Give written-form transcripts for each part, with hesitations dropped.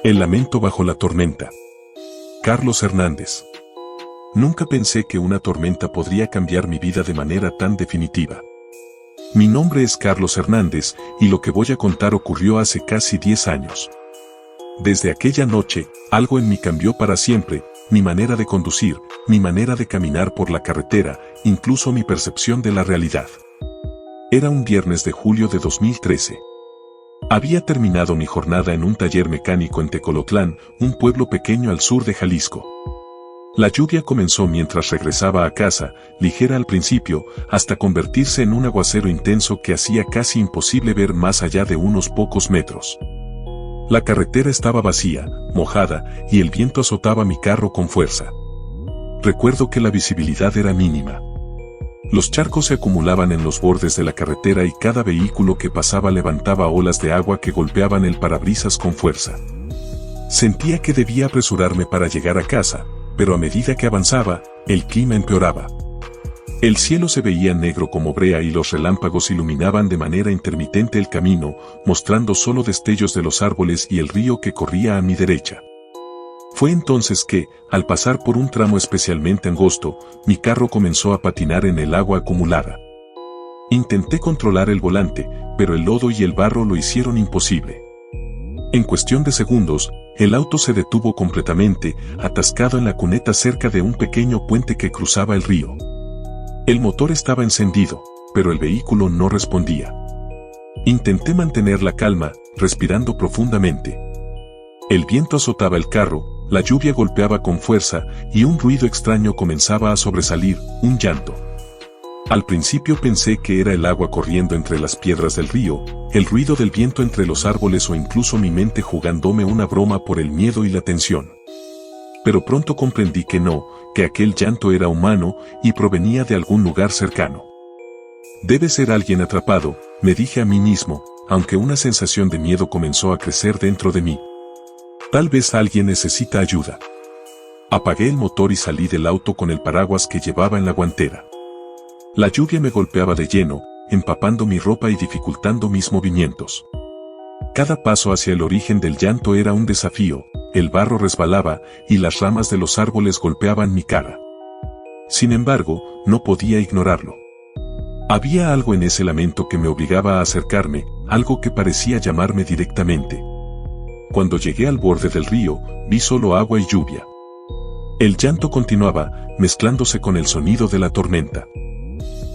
El lamento bajo la tormenta. Carlos Hernández. Nunca pensé que una tormenta podría cambiar mi vida de manera tan definitiva. Mi nombre es Carlos Hernández y lo que voy a contar ocurrió hace casi 10 años. Desde aquella noche, algo en mí cambió para siempre, mi manera de conducir, mi manera de caminar por la carretera, incluso mi percepción de la realidad. Era un viernes de julio de 2013. Había terminado mi jornada en un taller mecánico en Tecolotlán, un pueblo pequeño al sur de Jalisco. La lluvia comenzó mientras regresaba a casa, ligera al principio, hasta convertirse en un aguacero intenso que hacía casi imposible ver más allá de unos pocos metros. La carretera estaba vacía, mojada, y el viento azotaba mi carro con fuerza. Recuerdo que la visibilidad era mínima. Los charcos se acumulaban en los bordes de la carretera y cada vehículo que pasaba levantaba olas de agua que golpeaban el parabrisas con fuerza. Sentía que debía apresurarme para llegar a casa, pero a medida que avanzaba, el clima empeoraba. El cielo se veía negro como brea y los relámpagos iluminaban de manera intermitente el camino, mostrando solo destellos de los árboles y el río que corría a mi derecha. Fue entonces que, al pasar por un tramo especialmente angosto, mi carro comenzó a patinar en el agua acumulada. Intenté controlar el volante, pero el lodo y el barro lo hicieron imposible. En cuestión de segundos, el auto se detuvo completamente, atascado en la cuneta cerca de un pequeño puente que cruzaba el río. El motor estaba encendido, pero el vehículo no respondía. Intenté mantener la calma, respirando profundamente. El viento azotaba el carro, la lluvia golpeaba con fuerza y un ruido extraño comenzaba a sobresalir, un llanto. Al principio pensé que era el agua corriendo entre las piedras del río, el ruido del viento entre los árboles o incluso mi mente jugándome una broma por el miedo y la tensión. Pero pronto comprendí que no, que aquel llanto era humano y provenía de algún lugar cercano. Debe ser alguien atrapado, me dije a mí mismo, aunque una sensación de miedo comenzó a crecer dentro de mí. Tal vez alguien necesita ayuda. Apagué el motor y salí del auto con el paraguas que llevaba en la guantera. La lluvia me golpeaba de lleno, empapando mi ropa y dificultando mis movimientos. Cada paso hacia el origen del llanto era un desafío, el barro resbalaba y las ramas de los árboles golpeaban mi cara. Sin embargo, no podía ignorarlo. Había algo en ese lamento que me obligaba a acercarme, algo que parecía llamarme directamente. Cuando llegué al borde del río, vi solo agua y lluvia. El llanto continuaba, mezclándose con el sonido de la tormenta.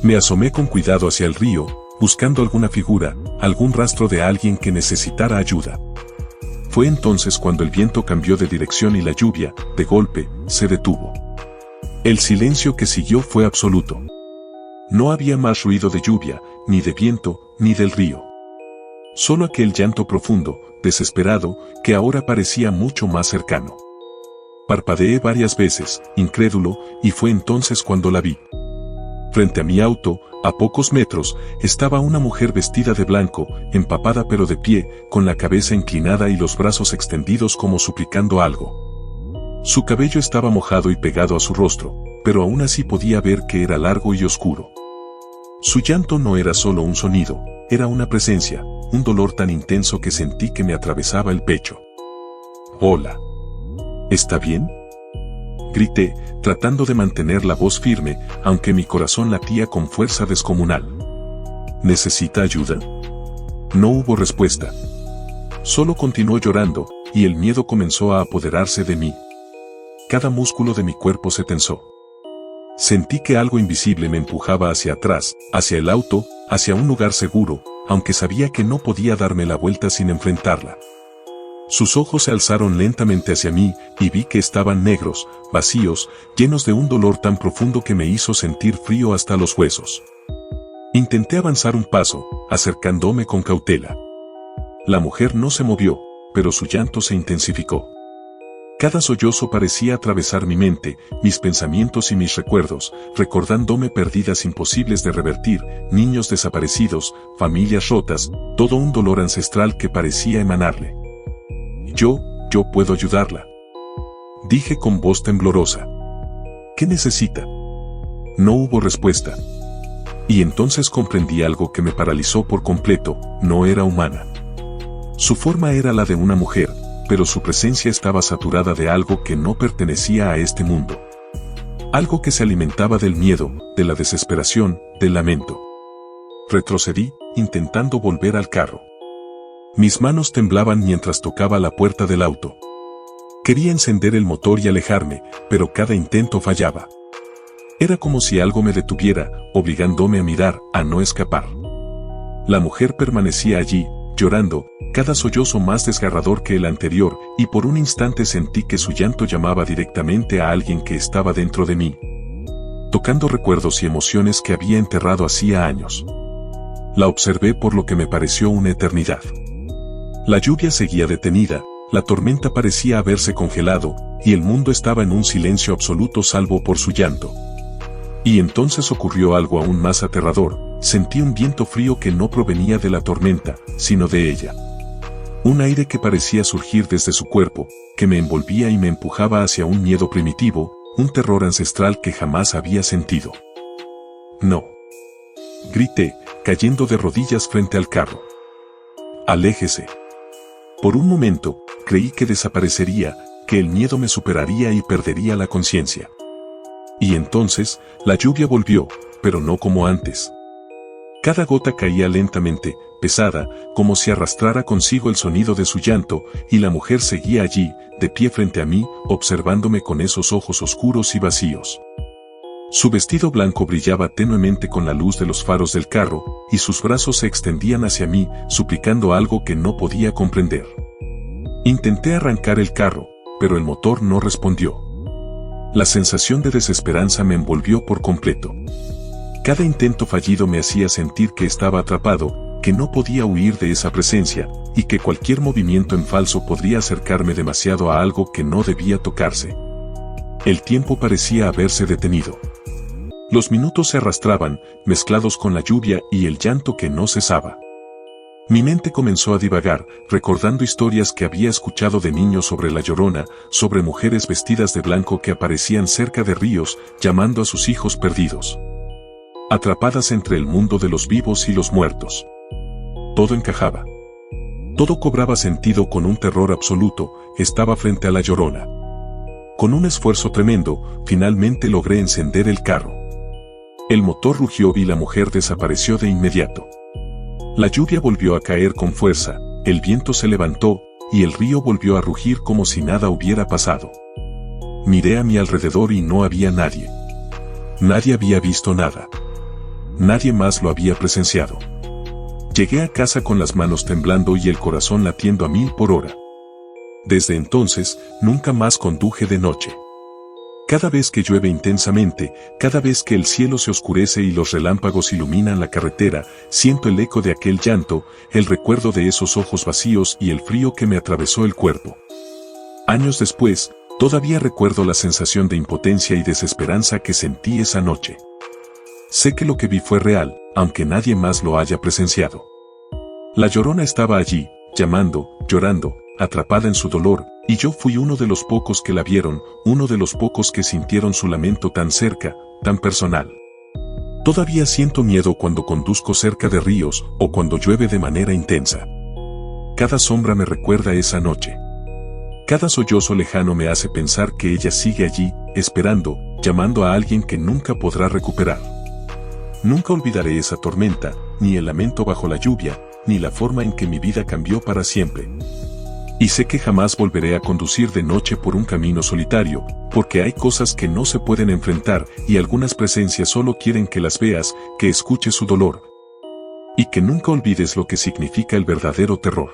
Me asomé con cuidado hacia el río, buscando alguna figura, algún rastro de alguien que necesitara ayuda. Fue entonces cuando el viento cambió de dirección y la lluvia, de golpe, se detuvo. El silencio que siguió fue absoluto. No había más ruido de lluvia, ni de viento, ni del río. Solo aquel llanto profundo, desesperado, que ahora parecía mucho más cercano. Parpadeé varias veces, incrédulo, y fue entonces cuando la vi. Frente a mi auto, a pocos metros, estaba una mujer vestida de blanco, empapada pero de pie, con la cabeza inclinada y los brazos extendidos como suplicando algo. Su cabello estaba mojado y pegado a su rostro, pero aún así podía ver que era largo y oscuro. Su llanto no era solo un sonido, era una presencia, un dolor tan intenso que sentí que me atravesaba el pecho. «Hola. ¿Está bien?», grité, tratando de mantener la voz firme, aunque mi corazón latía con fuerza descomunal. «¿Necesita ayuda?». No hubo respuesta. Solo continuó llorando, y el miedo comenzó a apoderarse de mí. Cada músculo de mi cuerpo se tensó. Sentí que algo invisible me empujaba hacia atrás, hacia el auto, hacia un lugar seguro, aunque sabía que no podía darme la vuelta sin enfrentarla. Sus ojos se alzaron lentamente hacia mí, y vi que estaban negros, vacíos, llenos de un dolor tan profundo que me hizo sentir frío hasta los huesos. Intenté avanzar un paso, acercándome con cautela. La mujer no se movió, pero su llanto se intensificó. Cada sollozo parecía atravesar mi mente, mis pensamientos y mis recuerdos, recordándome pérdidas imposibles de revertir, niños desaparecidos, familias rotas, todo un dolor ancestral que parecía emanarle. Yo puedo ayudarla», dije con voz temblorosa. «¿Qué necesita?». No hubo respuesta. Y entonces comprendí algo que me paralizó por completo, no era humana. Su forma era la de una mujer, pero su presencia estaba saturada de algo que no pertenecía a este mundo. Algo que se alimentaba del miedo, de la desesperación, del lamento. Retrocedí, intentando volver al carro. Mis manos temblaban mientras tocaba la puerta del auto. Quería encender el motor y alejarme, pero cada intento fallaba. Era como si algo me detuviera, obligándome a mirar, a no escapar. La mujer permanecía allí, llorando, cada sollozo más desgarrador que el anterior, y por un instante sentí que su llanto llamaba directamente a alguien que estaba dentro de mí, tocando recuerdos y emociones que había enterrado hacía años. La observé por lo que me pareció una eternidad. La lluvia seguía detenida, la tormenta parecía haberse congelado, y el mundo estaba en un silencio absoluto salvo por su llanto. Y entonces ocurrió algo aún más aterrador. Sentí un viento frío que no provenía de la tormenta, sino de ella. Un aire que parecía surgir desde su cuerpo, que me envolvía y me empujaba hacia un miedo primitivo, un terror ancestral que jamás había sentido. «No», grité, cayendo de rodillas frente al carro. «Aléjese». Por un momento, creí que desaparecería, que el miedo me superaría y perdería la conciencia. Y entonces, la lluvia volvió, pero no como antes. Cada gota caía lentamente, pesada, como si arrastrara consigo el sonido de su llanto, y la mujer seguía allí, de pie frente a mí, observándome con esos ojos oscuros y vacíos. Su vestido blanco brillaba tenuemente con la luz de los faros del carro, y sus brazos se extendían hacia mí, suplicando algo que no podía comprender. Intenté arrancar el carro, pero el motor no respondió. La sensación de desesperanza me envolvió por completo. Cada intento fallido me hacía sentir que estaba atrapado, que no podía huir de esa presencia, y que cualquier movimiento en falso podría acercarme demasiado a algo que no debía tocarse. El tiempo parecía haberse detenido. Los minutos se arrastraban, mezclados con la lluvia y el llanto que no cesaba. Mi mente comenzó a divagar, recordando historias que había escuchado de niño sobre la Llorona, sobre mujeres vestidas de blanco que aparecían cerca de ríos, llamando a sus hijos perdidos. Atrapadas entre el mundo de los vivos y los muertos. Todo encajaba. Todo cobraba sentido con un terror absoluto. Estaba frente a la Llorona. Con un esfuerzo tremendo, finalmente logré encender el carro. El motor rugió y la mujer desapareció de inmediato. La lluvia volvió a caer con fuerza, el viento se levantó, y el río volvió a rugir como si nada hubiera pasado. Miré a mi alrededor y no había nadie. Nadie había visto nada. Nadie más lo había presenciado. Llegué a casa con las manos temblando y el corazón latiendo a 1000 por hora. Desde entonces, nunca más conduje de noche. Cada vez que llueve intensamente, cada vez que el cielo se oscurece y los relámpagos iluminan la carretera, siento el eco de aquel llanto, el recuerdo de esos ojos vacíos y el frío que me atravesó el cuerpo. Años después, todavía recuerdo la sensación de impotencia y desesperanza que sentí esa noche. Sé que lo que vi fue real, aunque nadie más lo haya presenciado. La Llorona estaba allí, llamando, llorando, atrapada en su dolor, y yo fui uno de los pocos que la vieron, uno de los pocos que sintieron su lamento tan cerca, tan personal. Todavía siento miedo cuando conduzco cerca de ríos o cuando llueve de manera intensa. Cada sombra me recuerda esa noche. Cada sollozo lejano me hace pensar que ella sigue allí, esperando, llamando a alguien que nunca podrá recuperar. Nunca olvidaré esa tormenta, ni el lamento bajo la lluvia, ni la forma en que mi vida cambió para siempre. Y sé que jamás volveré a conducir de noche por un camino solitario, porque hay cosas que no se pueden enfrentar y algunas presencias solo quieren que las veas, que escuches su dolor. Y que nunca olvides lo que significa el verdadero terror.